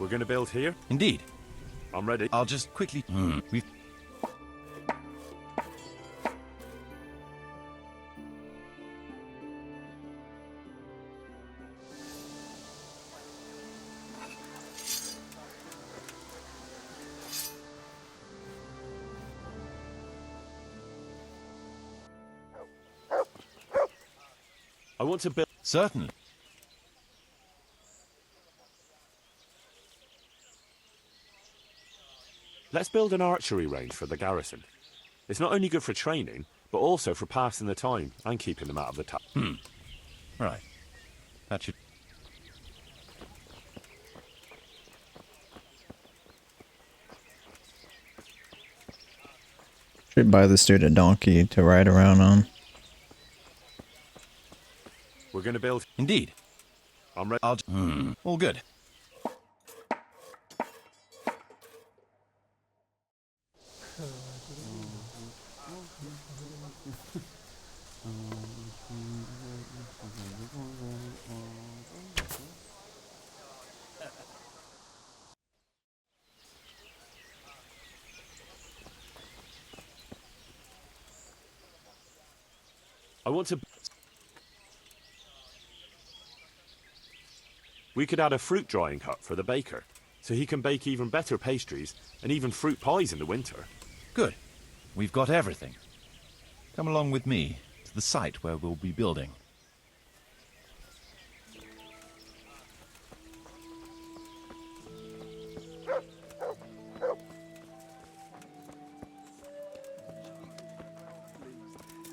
We're going to build here? Indeed. I'm ready. I'll just quickly... We've... I want to build... Certainly. Let's build an archery range for the garrison. It's not only good for training, but also for passing the time and keeping them out of the town. Right. That should... Should buy this dude a donkey to ride around on. We're going to build... Indeed. I'm ready. I'll... All good. I want to... We could add a fruit drying hut for the baker, so he can bake even better pastries and even fruit pies in the winter. Good. We've got everything. Come along with me to the site where we'll be building.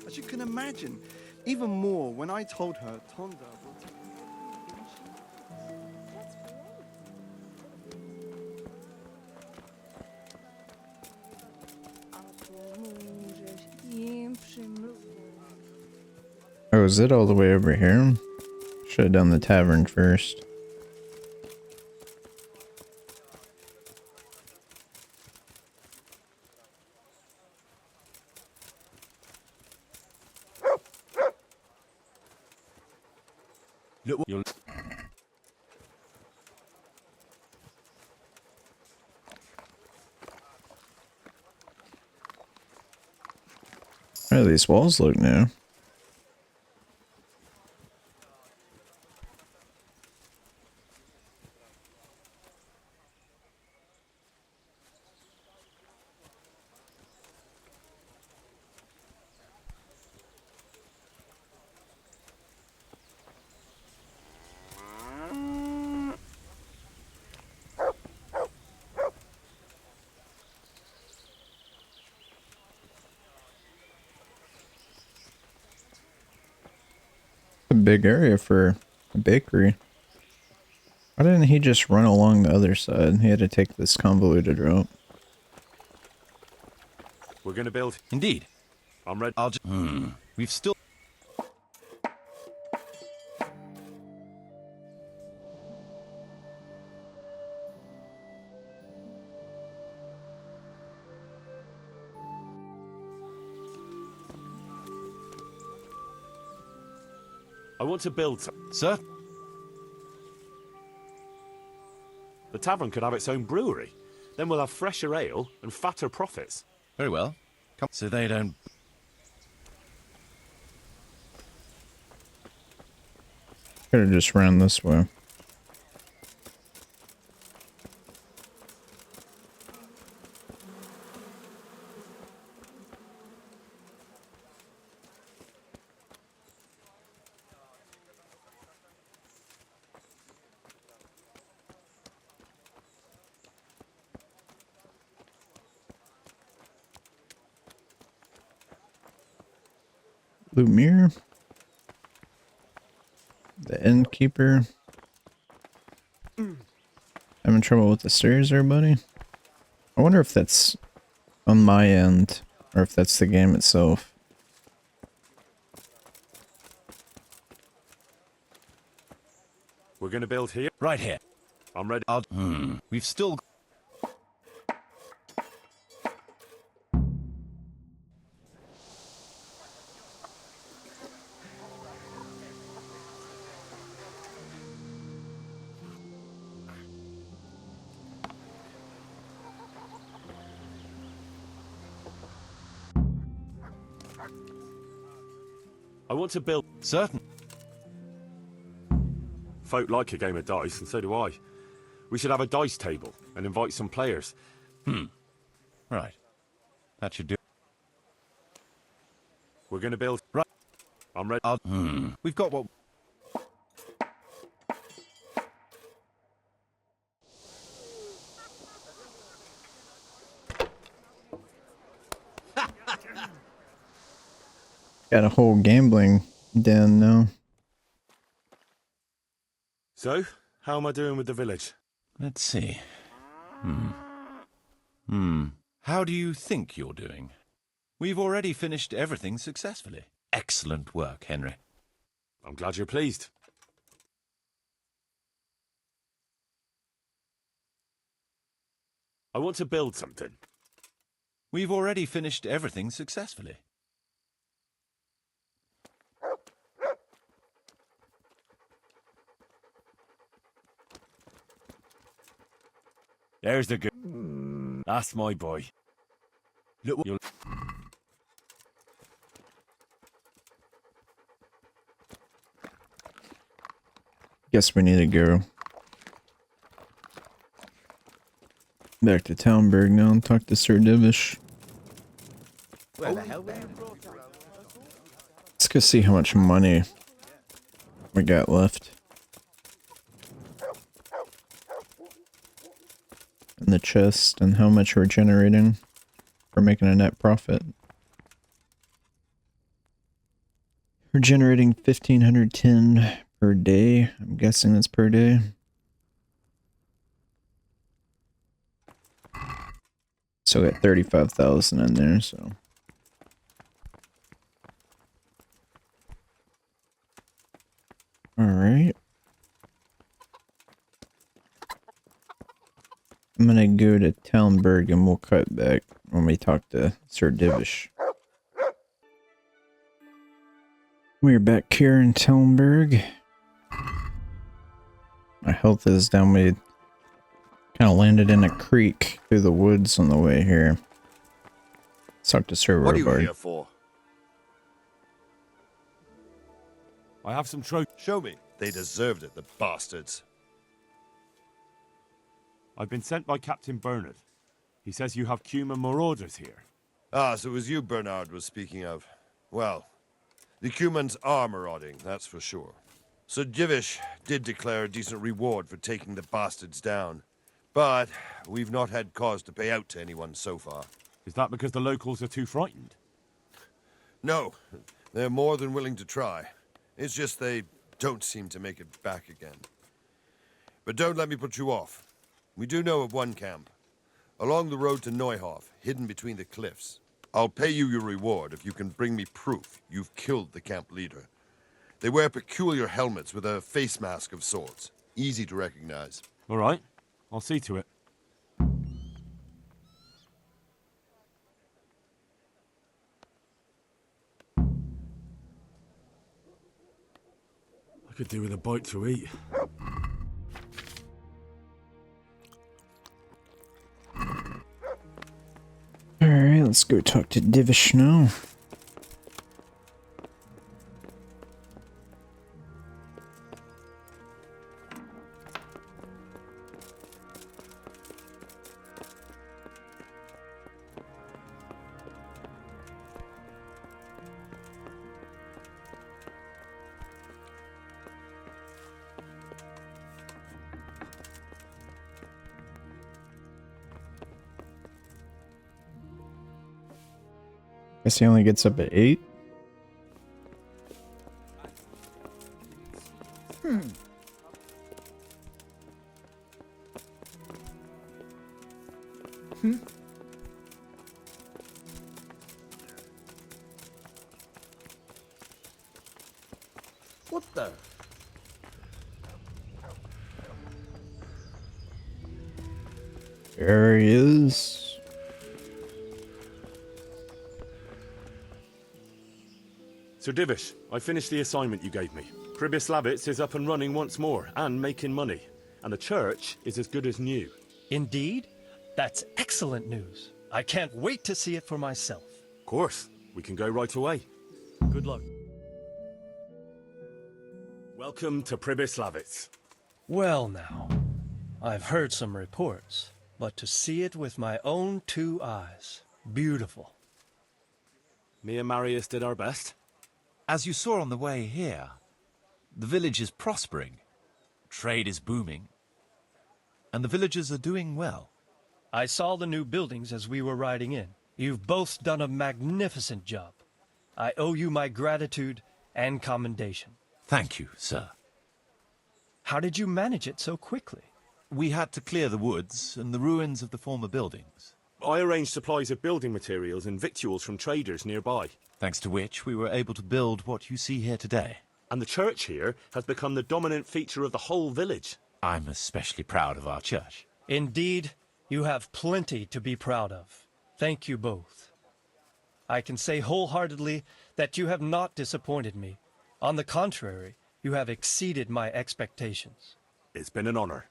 As you can imagine, even more when I told her Tonda will take... Oh, is it all the way over here? Should have done the tavern first. You'll... Oh, these walls look new. A big area for a bakery. Why didn't he just run along the other side? He had to take this convoluted route. We're going to build... Indeed. I'm ready. I'll just... We've still... I want to build some... Sir? The tavern could have its own brewery. Then we'll have fresher ale and fatter profits. Very well. Come... So they don't... Could have just ran this way. Lumiere, the innkeeper. Having trouble with the stairs there, buddy? I wonder if that's on my end or if that's the game itself. We're going to build here? Right here. I'm ready. I'll... We've still... I want to build... Certain. Folk like a game of dice, and so do I. We should have a dice table and invite some players. Right. That should do. We're going to build... Right. I'm ready. We've got what... Got a whole gambling den now. So, how am I doing with the village? Let's see. How do you think you're doing? We've already finished everything successfully. Excellent work, Henry. I'm glad you're pleased. I want to build something. We've already finished everything successfully. There's the good. That's my boy. Look what you'll... Guess we need to go back to Townburg now and talk to Sir Divish. Where the hell were you? Let's go see how much money we got left in the chest and how much we're generating for making a net profit. We're generating 1,510 per day. I'm guessing that's per day. So we got 35,000 in there, so. Alright. I'm gonna go to Townburg and we'll cut back when we talk to Sir Divish. We're back here in Townburg. My health is down. We kind of landed in a creek through the woods on the way here. Let's talk to Sir What are you Robard. here for? I have some trophies. Show me. They deserved it, the bastards. I've been sent by Captain Bernard. He says you have Cuman marauders here. Ah, so it was you Bernard was speaking of. Well, the Cumans are marauding, that's for sure. Sir Divish did declare a decent reward for taking the bastards down. But we've not had cause to pay out to anyone so far. Is that because the locals are too frightened? No, they're more than willing to try. It's just they don't seem to make it back again. But don't let me put you off. We do know of one camp. Along the road to Neuhof, hidden between the cliffs. I'll pay you your reward if you can bring me proof you've killed the camp leader. They wear peculiar helmets with a face mask of sorts. Easy to recognize. All right, I'll see to it. I could do with a bite to eat. Alright, let's go talk to Divish now. Guess he only gets up at 8. What the? There he is. Sir Divish, I finished the assignment you gave me. Pribyslavitz is up and running once more, and making money. And the church is as good as new. Indeed? That's excellent news. I can't wait to see it for myself. Of course, We can go right away. Good luck. Welcome to Pribyslavitz. Well now, I've heard some reports, but to see it with my own 2 eyes, beautiful. Me and Marius did our best. As you saw on the way here, the village is prospering, trade is booming, and the villagers are doing well. I saw the new buildings as we were riding in. You've both done a magnificent job. I owe you my gratitude and commendation. Thank you, sir. How did you manage it so quickly? We had to clear the woods and the ruins of the former buildings, I arranged supplies of building materials and victuals from traders nearby. thanks to which we were able to build what you see here today. And the church here has become the dominant feature of the whole village. I'm especially proud of our church. Indeed, you have plenty to be proud of. Thank you both. I can say wholeheartedly that you have not disappointed me. On the contrary, you have exceeded my expectations. It's been an honor.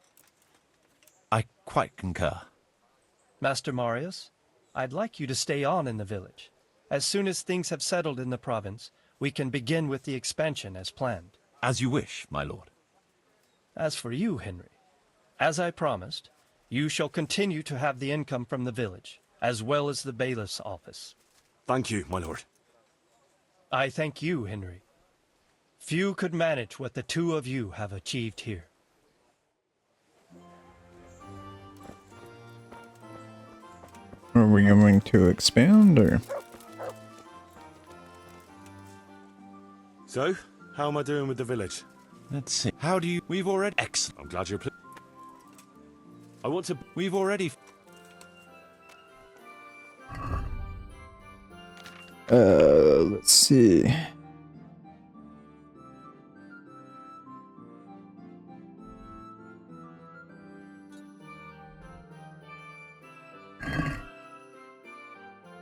I quite concur. Master Marius, I'd like you to stay on in the village. As soon as things have settled in the province, we can begin with the expansion as planned. As you wish, my lord. As for you, Henry, as I promised, you shall continue to have the income from the village, as well as the bailiff's office. Thank you, my lord. I thank you, Henry. Few could manage what the 2 of you have achieved here. Are we going to expand, or? So, how am I doing with the village? Let's see. How do you... We've already... Excellent. I'm glad you're I want to... We've already... Let's see.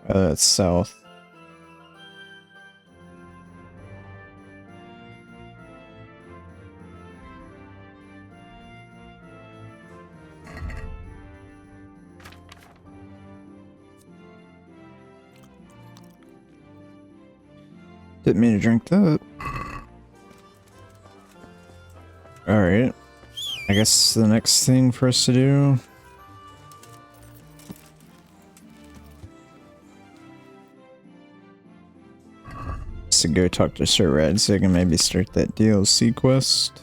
It's south. Didn't mean to drink that. Alright. I guess the next thing for us to do... is to go talk to Sir Radzig and maybe start that DLC quest.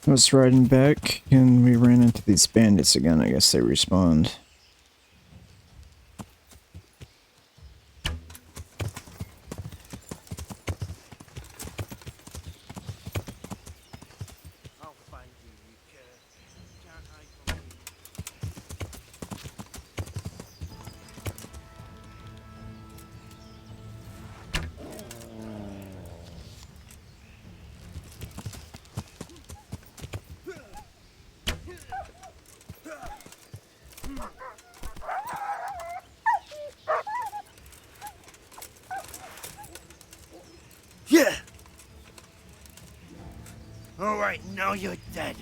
I was riding back and we ran into these bandits again. I guess they respawned. I'll find you, you cur. Can't hide from me. Yeah! Alright, now you're dead.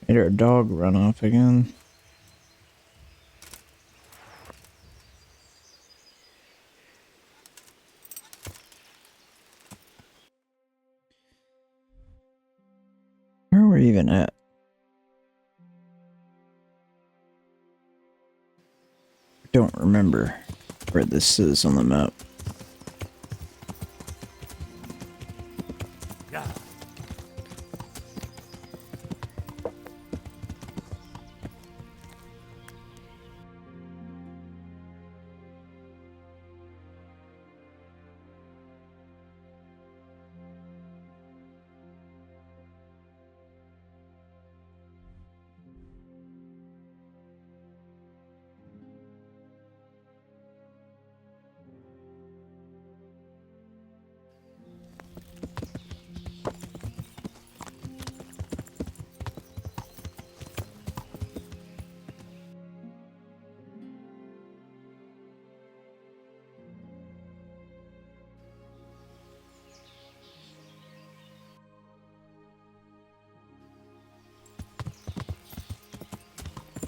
Made our dog run off again. Where are we even at? I don't remember where this is on the map.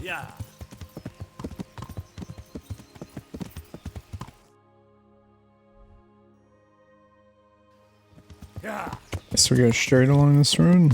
Yeah. Yeah. Guess we go straight along this road.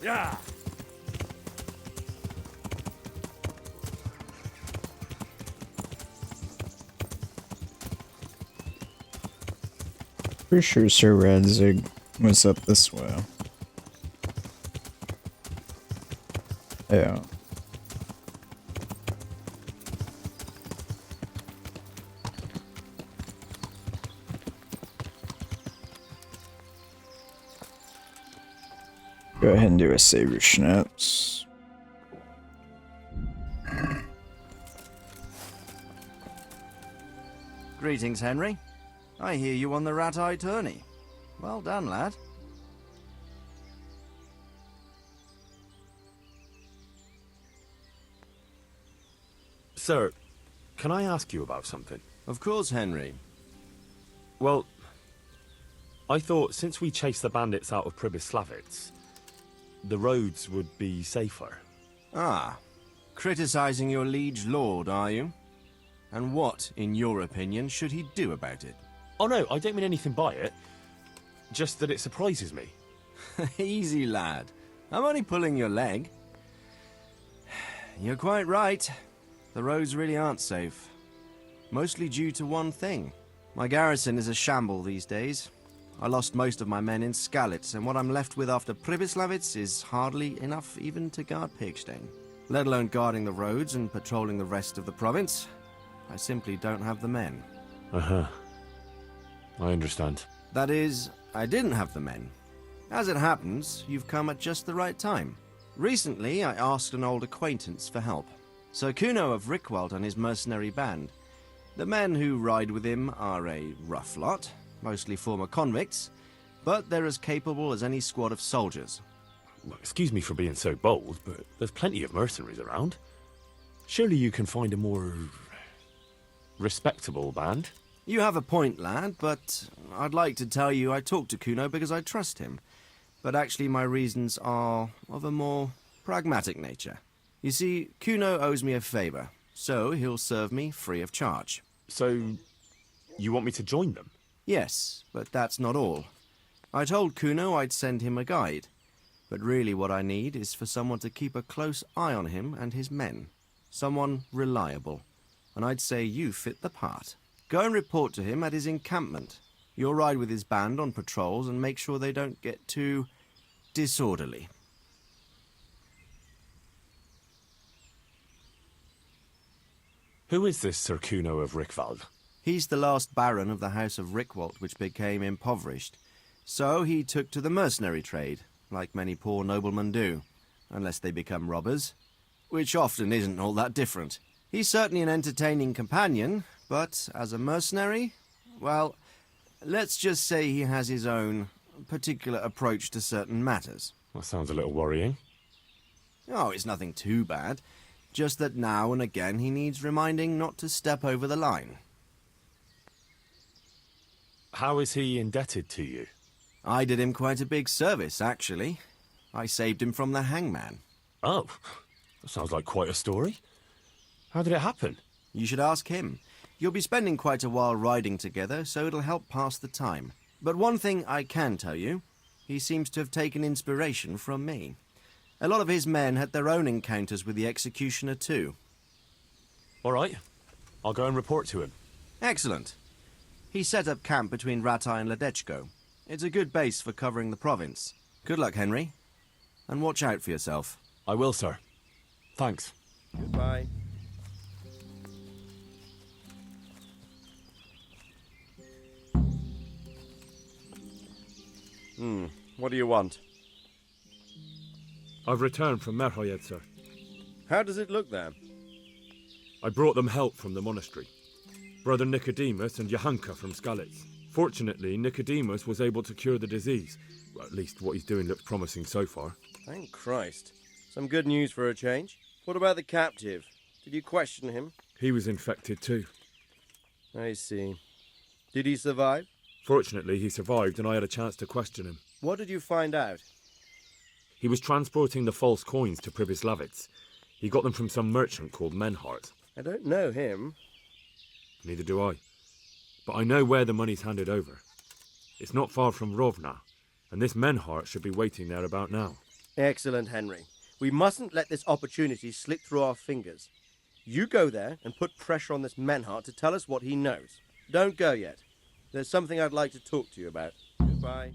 Yeah. Pretty sure Sir Radzig was up this way. Yeah. Go ahead and do a saber schnapps. Greetings, Henry. I hear you on the rat-eye tourney. Well done, lad. Sir, can I ask you about something? Of course, Henry. Well, I thought since we chased the bandits out of Pribyslavitz, the roads would be safer. Ah, criticizing your liege lord, are you? And what, in your opinion, should he do about it? Oh no, I don't mean anything by it. Just that it surprises me. Easy, lad. I'm only pulling your leg. You're quite right. The roads really aren't safe. Mostly due to one thing. My garrison is a shamble these days. I lost most of my men in Skalitz, and what I'm left with after Pribyslavitz is hardly enough even to guard Pigstein. Let alone guarding the roads and patrolling the rest of the province. I simply don't have the men. Uh-huh. I understand. That is, I didn't have the men. As it happens, you've come at just the right time. Recently, I asked an old acquaintance for help. Sir Kuno of Rickwald and his mercenary band. The men who ride with him are a rough lot, mostly former convicts, but they're as capable as any squad of soldiers. Well, excuse me for being so bold, but there's plenty of mercenaries around. Surely you can find a more respectable band? You have a point, lad, but I'd like to tell you I talked to Kuno because I trust him. But actually my reasons are of a more pragmatic nature. You see, Kuno owes me a favor, so he'll serve me free of charge. So, you want me to join them? Yes, but that's not all. I told Kuno I'd send him a guide, but really what I need is for someone to keep a close eye on him and his men. Someone reliable. And I'd say you fit the part. Go and report to him at his encampment. You'll ride with his band on patrols and make sure they don't get too disorderly. Who is this Sir Kuno of Rickwald? He's the last baron of the House of Rickwald, which became impoverished. So he took to the mercenary trade, like many poor noblemen do, unless they become robbers, which often isn't all that different. He's certainly an entertaining companion, but as a mercenary, well, let's just say he has his own particular approach to certain matters. That sounds a little worrying. Oh, it's nothing too bad. Just that now and again he needs reminding not to step over the line. How is he indebted to you? I did him quite a big service, actually. I saved him from the hangman. Oh, that sounds like quite a story. How did it happen? You should ask him. You'll be spending quite a while riding together, so it'll help pass the time. But one thing I can tell you, he seems to have taken inspiration from me. A lot of his men had their own encounters with the executioner too. All right. I'll go and report to him. Excellent. He set up camp between Ratai and Ledechko. It's a good base for covering the province. Good luck, Henry. And watch out for yourself. I will, sir. Thanks. Goodbye. What do you want? I've returned from Merhoyed, sir. How does it look there? I brought them help from the monastery. Brother Nicodemus and Johanka from Skalitz. Fortunately, Nicodemus was able to cure the disease. Well, at least what he's doing looks promising so far. Thank Christ. Some good news for a change. What about the captive? Did you question him? He was infected too. I see. Did he survive? Fortunately, he survived and I had a chance to question him. What did you find out? He was transporting the false coins to Pribyslavitz. He got them from some merchant called Menhart. I don't know him. Neither do I. But I know where the money's handed over. It's not far from Rovna, and this Menhart should be waiting there about now. Excellent, Henry. We mustn't let this opportunity slip through our fingers. You go there and put pressure on this Menhart to tell us what he knows. Don't go yet. There's something I'd like to talk to you about. Goodbye.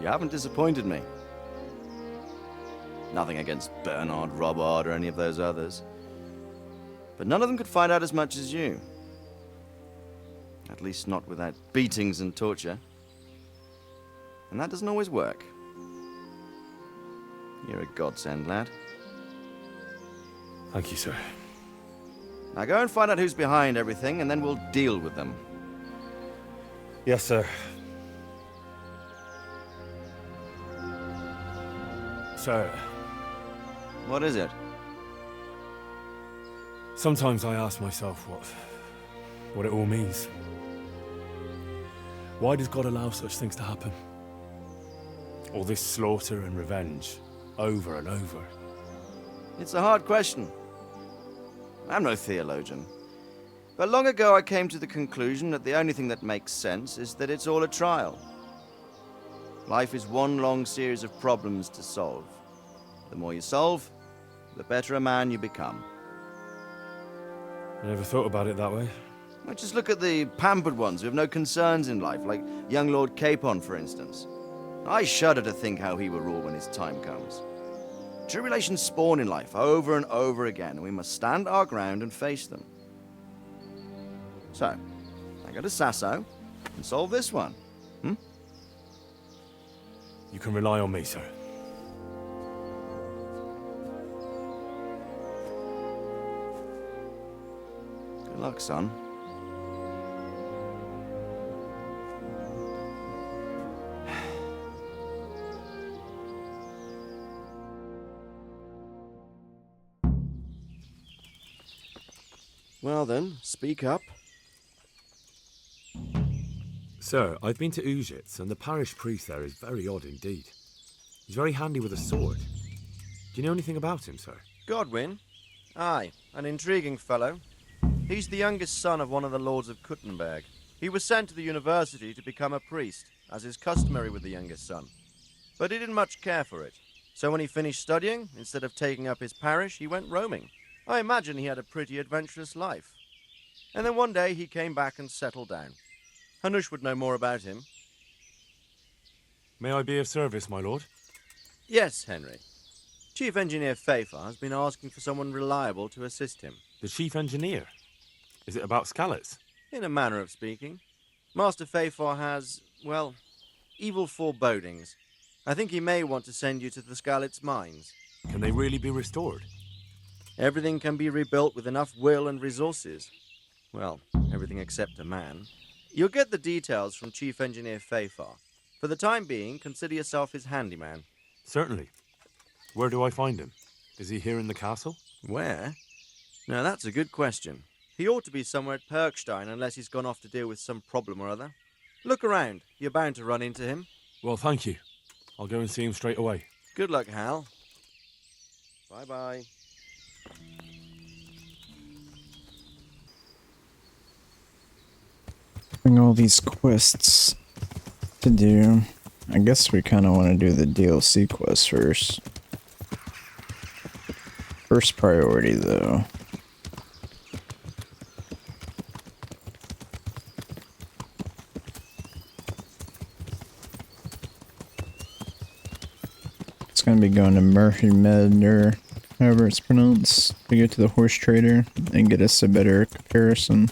You haven't disappointed me. Nothing against Bernard, Robard, or any of those others. But none of them could find out as much as you. At least not without beatings and torture. And that doesn't always work. You're a godsend, lad. Thank you, sir. Now go and find out who's behind everything, and then we'll deal with them. Yes, sir. Sir, What is it? sometimes I ask myself what it all means. Why does God allow such things to happen? All this slaughter and revenge, over and over. It's a hard question. I'm no theologian. But long ago I came to the conclusion that the only thing that makes sense is that it's all a trial. Life is one long series of problems to solve. The more you solve, the better a man you become. I never thought about it that way. Well, just look at the pampered ones who have no concerns in life, like young Lord Capon, for instance. I shudder to think how he will rule when his time comes. Tribulations spawn in life over and over again, and we must stand our ground and face them. So, I go to Sasso and solve this one. You can rely on me, sir. Good luck, son. Well then, speak up. Sir, I've been to Ujits, and the parish priest there is very odd indeed. He's very handy with a sword. Do you know anything about him, sir? Godwin? Aye, an intriguing fellow. He's the youngest son of one of the lords of Kuttenberg. He was sent to the university to become a priest, as is customary with the youngest son. But he didn't much care for it. So when he finished studying, instead of taking up his parish, he went roaming. I imagine he had a pretty adventurous life. And then one day he came back and settled down. Hanush would know more about him. May I be of service, my lord? Yes, Henry. Chief Engineer Pfeiffer has been asking for someone reliable to assist him. The chief engineer? Is it about Skalitz? In a manner of speaking. Master Pfeiffer has, well, evil forebodings. I think he may want to send you to the Skalitz mines. Can they really be restored? Everything can be rebuilt with enough will and resources. Well, everything except a man. You'll get the details from Chief Engineer Pfeiffer. For the time being, consider yourself his handyman. Certainly. Where do I find him? Is he here in the castle? Where? Now that's a good question. He ought to be somewhere at Perkstein unless he's gone off to deal with some problem or other. Look around. You're bound to run into him. Well, thank you. I'll go and see him straight away. Good luck, Hal. Bye-bye. Bring all these quests to do. I guess we kind of want to do the DLC quest first. First priority, though. It's going to be going to Murphy Med, or however it's pronounced, to go to the horse trader and get us a better comparison.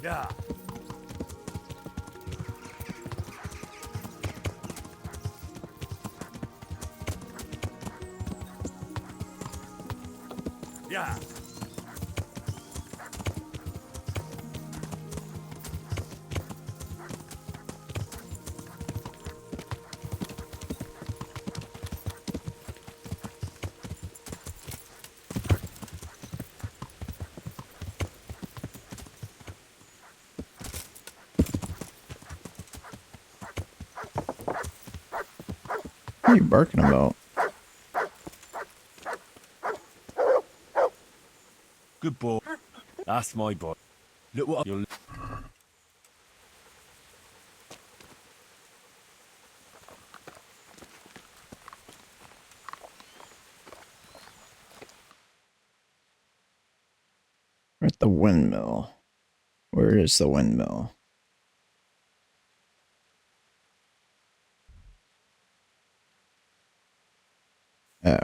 Yeah. Yeah. What are you barking about? Good boy. That's my boy. Look what you're... We're at the windmill. Where is the windmill? Oh.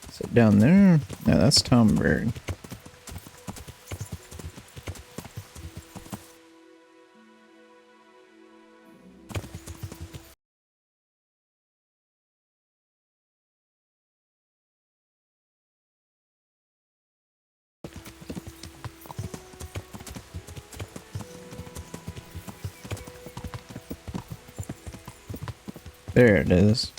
Is it down there? No, that's Tom Bird. There it is.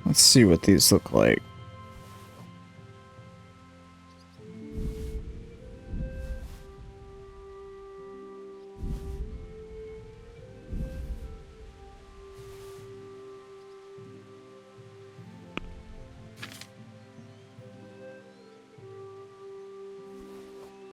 Let's see what these look like.